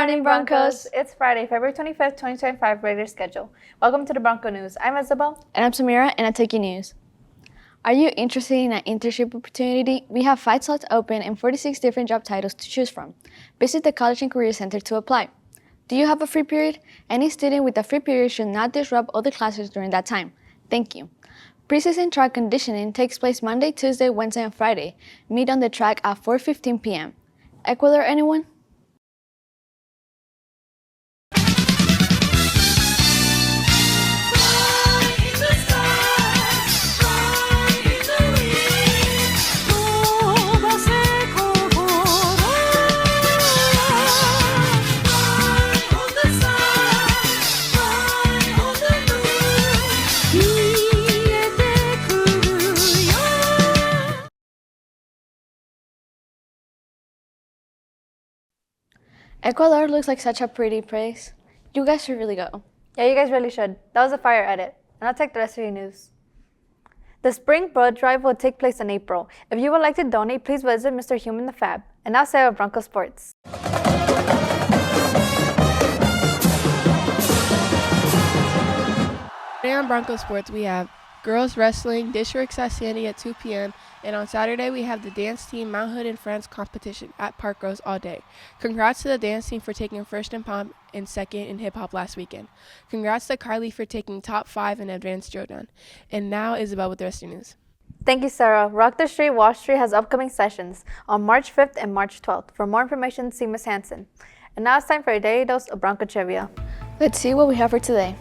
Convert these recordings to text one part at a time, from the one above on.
morning, Broncos! It's Friday, February 25th, 2025, regular schedule. Welcome to the Bronco News. I'm Isabel. And I'm Ciara, and I take you news. Are you interested in an internship opportunity? We have 5 slots open and 46 different job titles to choose from. Visit the College and Career Center to apply. Do you have a free period? Any student with a free period should not disrupt other classes during that time. Thank you. Preseason track conditioning takes place Monday, Tuesday, Wednesday, and Friday. Meet on the track at 4:15 p.m. ECUADOR, anyone? ECUADOR looks like such a pretty place. You guys should really go. Yeah, you guys really should. That was a fire edit. And I'll take the rest of your news. The Spring Blood Drive will take place in April. If you would like to donate, please visit Mr. Human the Fab. And now Ciara of Bronco Sports. Today on Bronco Sports, we have girls wrestling, Districts at Sandy at 2 p.m., and on Saturday we have the dance team Mount Hood and Friends competition at Park Rose all day. Congrats to the dance team for taking first in pop and second in hip hop last weekend. Congrats to Carly for taking top 5 in advanced Jordan. And now Isabel with the rest of your news. Thank you, Sarah. Rock the Street Wall Street has upcoming sessions on March 5th and March 12th. For more information, see Ms. Hansen. And now it's time for a daily dose of Bronco trivia. Let's see what we have for today.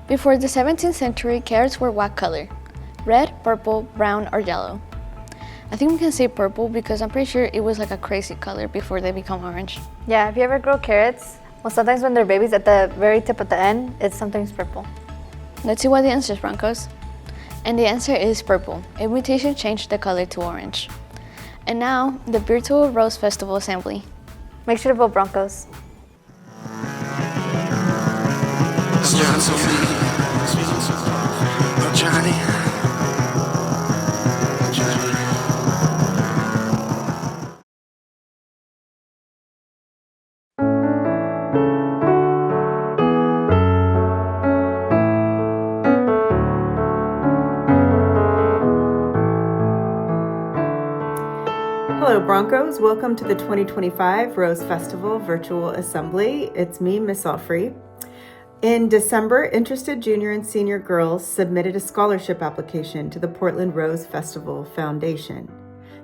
Before the 17th century, carrots were what color? Red, purple, brown, or yellow? I think we can say purple because I'm pretty sure it was like a crazy color before they become orange. Yeah, if you ever grow carrots, well, sometimes when they're babies at the very tip at the end, it's sometimes purple. Let's see what the answer is, Broncos. And the answer is purple. A mutation changed the color to orange. And now, the virtual Rose Festival Assembly. Make sure to vote Broncos. Johnny. Hello Broncos, welcome to the 2025 Rose Festival Virtual Assembly. It's me, Miss Alfrey. In December, interested junior and senior girls submitted a scholarship application to the Portland Rose Festival Foundation.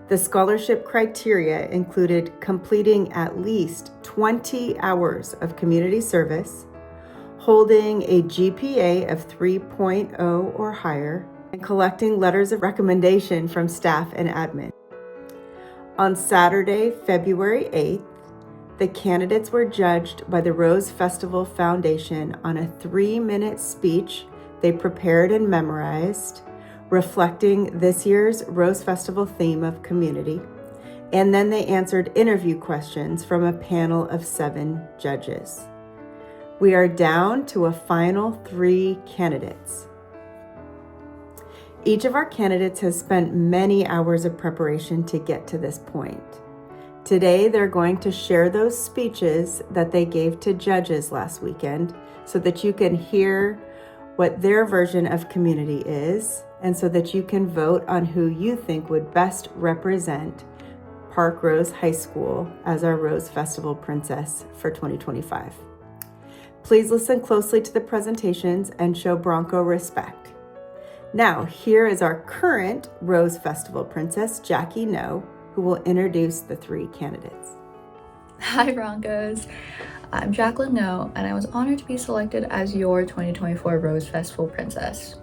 The scholarship criteria included completing at least 20 hours of community service, holding a GPA of 3.0 or higher, and collecting letters of recommendation from staff and admin. On Saturday, February 8th, the candidates were judged by the Rose Festival Foundation on a 3-minute speech they prepared and memorized, reflecting this year's Rose Festival theme of community. And then they answered interview questions from a panel of 7 judges. We are down to a final 3 candidates. Each of our candidates has spent many hours of preparation to get to this point. Today, they're going to share those speeches that they gave to judges last weekend so that you can hear what their version of community is and so that you can vote on who you think would best represent Park Rose High School as our Rose Festival Princess for 2025. Please listen closely to the presentations and show Bronco respect. Now, here is our current Rose Festival Princess, Jackie No, who will introduce the 3 candidates. Hi Broncos, I'm Jacqueline No, and I was honored to be selected as your 2024 Rose Festival Princess.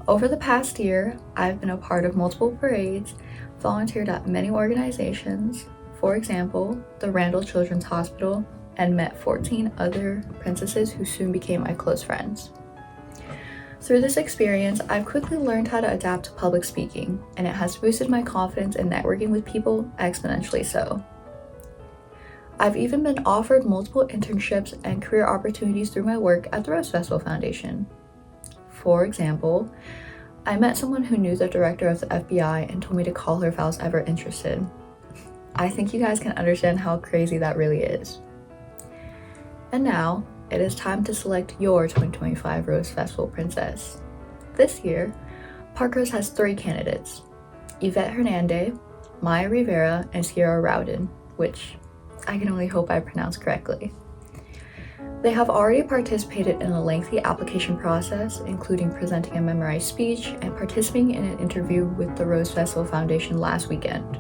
Over the past year, I've been a part of multiple parades, volunteered at many organizations, for example, the Randall Children's Hospital, and met 14 other princesses who soon became my close friends. Through this experience, I've quickly learned how to adapt to public speaking, and it has boosted my confidence in networking with people exponentially so. I've even been offered multiple internships and career opportunities through my work at the Rose Festival Foundation. For example, I met someone who knew the director of the FBI and told me to call her if I was ever interested. I think you guys can understand how crazy that really is. And now, it is time to select your 2025 Rose Festival Princess. This year, Park Rose has 3 candidates: Ivette Hernandez, Rivera, and Ciara Rowden, which I can only hope I pronounced correctly. They have already participated in a lengthy application process, including presenting a memorized speech and participating in an interview with the Rose Festival Foundation last weekend.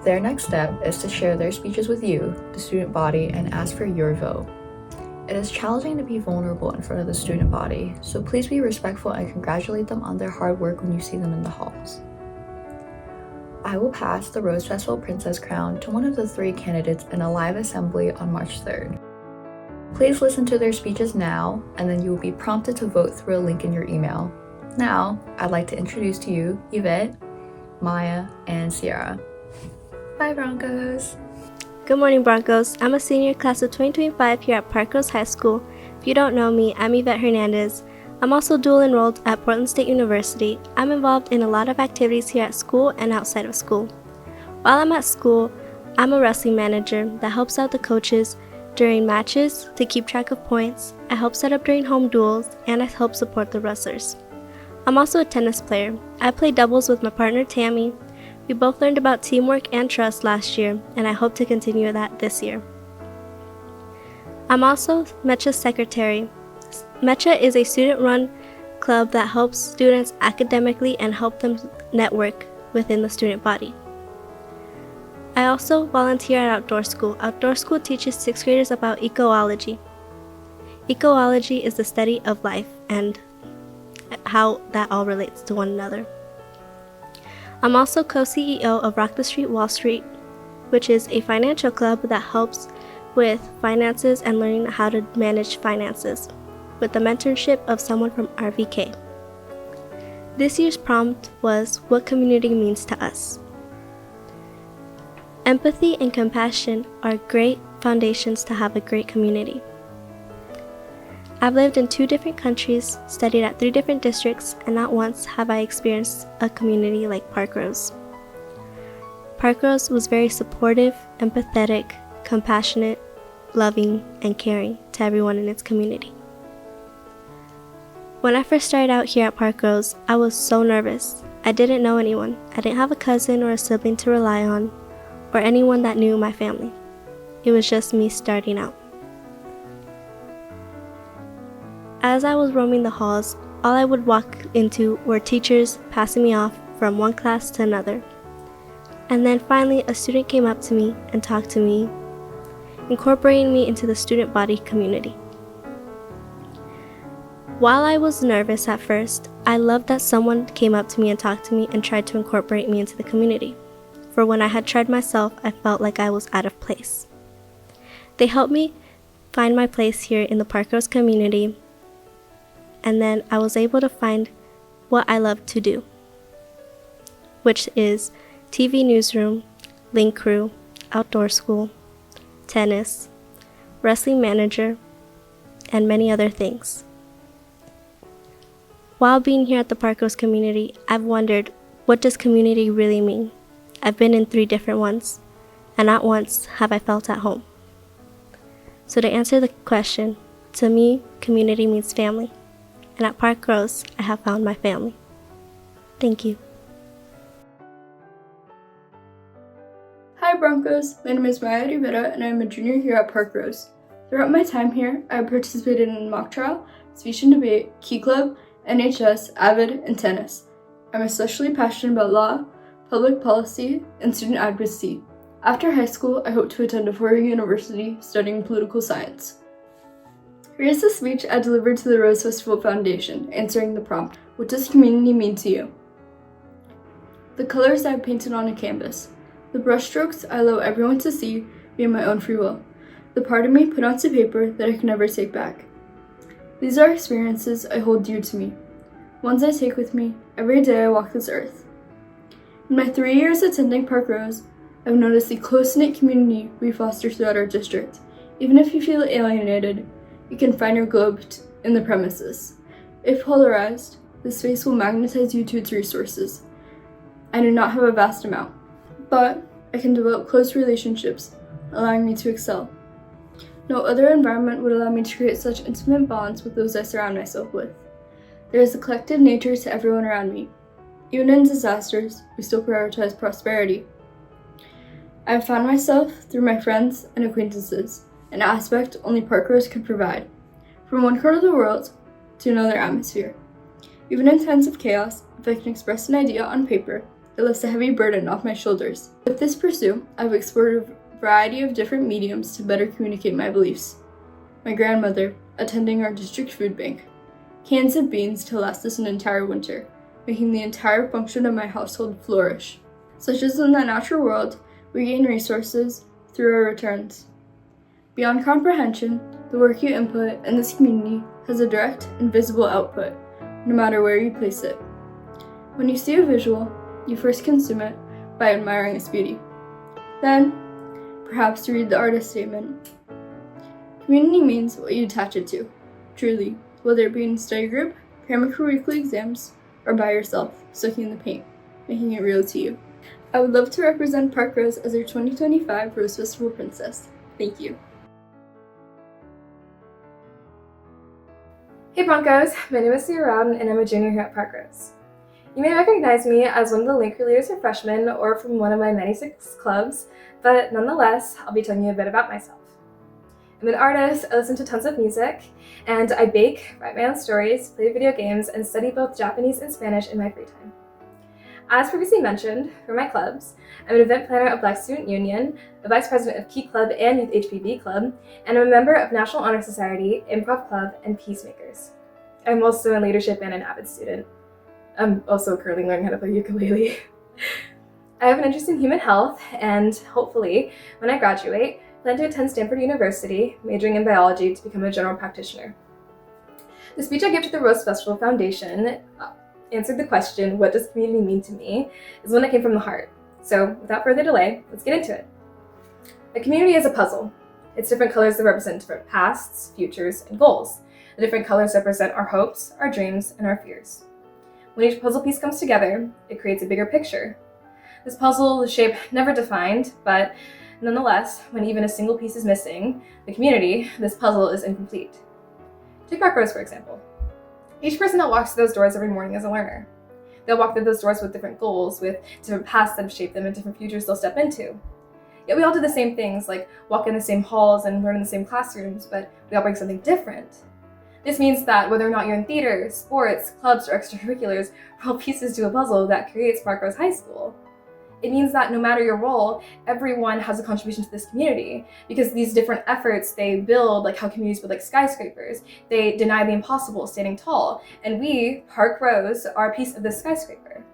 Their next step is to share their speeches with you, the student body, and ask for your vote. It is challenging to be vulnerable in front of the student body, so please be respectful and congratulate them on their hard work when you see them in the halls. I will pass the Rose Festival Princess crown to one of the 3 candidates in a live assembly on March 3rd. Please listen to their speeches now, and then you will be prompted to vote through a link in your email. Now, I'd like to introduce to you Ivette, Maya, and Ciara. Bye, Broncos! Good morning, Broncos. I'm a senior class of 2025 here at Park Rose High School. If you don't know me, I'm Ivette Hernandez. I'm also dual enrolled at Portland State University. I'm involved in a lot of activities here at school and outside of school. While I'm at school, I'm a wrestling manager that helps out the coaches during matches to keep track of points. I help set up during home duels, and I help support the wrestlers. I'm also a tennis player. I play doubles with my partner Tammy. We both learned about teamwork and trust last year, and I hope to continue that this year. I'm also MECHA's secretary. MECHA is a student-run club that helps students academically and help them network within the student body. I also volunteer at Outdoor School. Outdoor School teaches 6th graders about ecology. Ecology is the study of life and how that all relates to one another. I'm also co-CEO of Rock the Street Wall Street, which is a financial club that helps with finances and learning how to manage finances, with the mentorship of someone from RVK. This year's prompt was, what community means to us? Empathy and compassion are great foundations to have a great community. I've lived in 2 different countries, studied at 3 different districts, and not once have I experienced a community like Park Rose. Park Rose was very supportive, empathetic, compassionate, loving, and caring to everyone in its community. When I first started out here at Park Rose, I was so nervous. I didn't know anyone. I didn't have a cousin or a sibling to rely on, or anyone that knew my family. It was just me starting out. As I was roaming the halls, all I would walk into were teachers passing me off from one class to another. And then finally, a student came up to me and talked to me, incorporating me into the student body community. While I was nervous at first, I loved that someone came up to me and talked to me and tried to incorporate me into the community. For when I had tried myself, I felt like I was out of place. They helped me find my place here in the Park Rose community, and then I was able to find what I love to do, which is TV Newsroom, Link Crew, Outdoor School, tennis, wrestling manager, and many other things. While being here at the Park Rose community, I've wondered, what does community really mean? I've been in 3 different ones, and not once have I felt at home. So to answer the question, to me, community means family. And at Park Rose, I have found my family. Thank you. Hi Broncos, my name is Rivera and I'm a junior here at Park Rose. Throughout my time here, I have participated in mock trial, speech and debate, Key Club, NHS, AVID, and tennis. I'm especially passionate about law, public policy, and student advocacy. After high school, I hope to attend a 4-year university studying political science. Here's the speech I delivered to the Rose Festival Foundation, answering the prompt, what does community mean to you? The colors I have painted on a canvas. The brushstrokes I allow everyone to see via my own free will. The part of me put onto paper that I can never take back. These are experiences I hold dear to me, ones I take with me every day I walk this earth. In my 3 years attending Park Rose, I've noticed the close-knit community we foster throughout our district. Even if you feel alienated, you can find your globe in the premises. If polarized, the space will magnetize you to its resources. I do not have a vast amount, but I can develop close relationships, allowing me to excel. No other environment would allow me to create such intimate bonds with those I surround myself with. There is a collective nature to everyone around me. Even in disasters, we still prioritize prosperity. I have found myself through my friends and acquaintances, an aspect only Park Rose could provide. From one corner of the world to another atmosphere. Even in times of chaos, if I can express an idea on paper, it lifts a heavy burden off my shoulders. With this pursuit, I've explored a variety of different mediums to better communicate my beliefs. My grandmother, attending our district food bank. Cans of beans to last us an entire winter, making the entire function of my household flourish. Such as in the natural world, we gain resources through our returns. Beyond comprehension, the work you input in this community has a direct and visible output, no matter where you place it. When you see a visual, you first consume it by admiring its beauty. Then, perhaps you read the artist's statement. Community means what you attach it to, truly, whether it be in a study group, cramming for weekly exams, or by yourself, soaking in the paint, making it real to you. I would love to represent Park Rose as your 2025 Rose Festival Princess. Thank you. Hey Broncos, my name is Ciara Rowden and I'm a junior here at Park Rose. You may recognize me as one of the Linker leaders for freshmen or from one of my many six clubs, but nonetheless, I'll be telling you a bit about myself. I'm an artist, I listen to tons of music, and I bake, write my own stories, play video games, and study both Japanese and Spanish in my free time. As previously mentioned, for my clubs, I'm an event planner of Black Student Union, a vice president of Key Club and Youth HPB Club, and I'm a member of National Honor Society, Improv Club, and Peacemakers. I'm also in leadership and an avid student. I'm also currently learning how to play ukulele. I have an interest in human health, and hopefully, when I graduate, plan to attend Stanford University, majoring in biology to become a general practitioner. The speech I give to the Rose Festival Foundation answered the question, what does community mean to me, is one that came from the heart. So without further delay, let's get into it. A community is a puzzle. Its different colors that represent different pasts, futures, and goals. The different colors represent our hopes, our dreams, and our fears. When each puzzle piece comes together, it creates a bigger picture. This puzzle, the shape never defined, but nonetheless, when even a single piece is missing, the community, this puzzle is incomplete. Take Park Rose, for example. Each person that walks through those doors every morning is a learner. They'll walk through those doors with different goals, with different paths that have shaped them and different futures they'll step into. Yet we all do the same things, like walk in the same halls and learn in the same classrooms, but we all bring something different. This means that whether or not you're in theater, sports, clubs, or extracurriculars, we're all pieces to a puzzle that creates Park Rose High School. It means that no matter your role, everyone has a contribution to this community, because these different efforts, they build like how communities build like skyscrapers. They deny the impossible, standing tall, and we, Park Rose, are a piece of this skyscraper.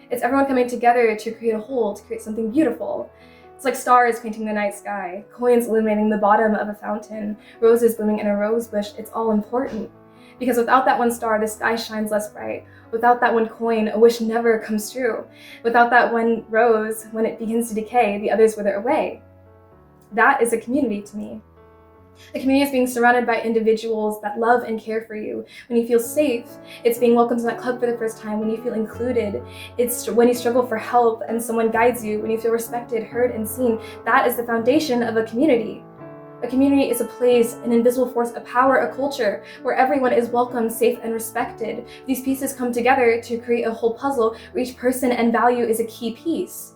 It's everyone coming together to create a whole, to create something beautiful. It's like stars painting the night sky, coins illuminating the bottom of a fountain, roses blooming in a rose bush. It's all important. Because without that one star, the sky shines less bright. Without that one coin, a wish never comes true. Without that one rose, when it begins to decay, the others wither away. That is a community to me. A community is being surrounded by individuals that love and care for you. When you feel safe, it's being welcomed to that club for the first time. When you feel included, it's when you struggle for help and someone guides you. When you feel respected, heard, and seen, that is the foundation of a community. A community is a place, an invisible force, a power, a culture, where everyone is welcome, safe, and respected. These pieces come together to create a whole puzzle where each person and value is a key piece.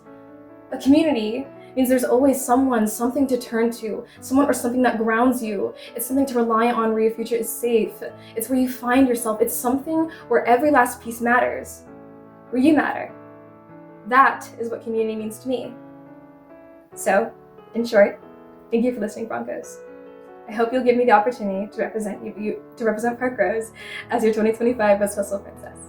A community means there's always someone, something to turn to, someone or something that grounds you. It's something to rely on where your future is safe. It's where you find yourself. It's something where every last piece matters, where you matter. That is what community means to me. So, in short, thank you for listening, Broncos. I hope you'll give me the opportunity to represent Park Rose as your 2025 Rose Festival Princess.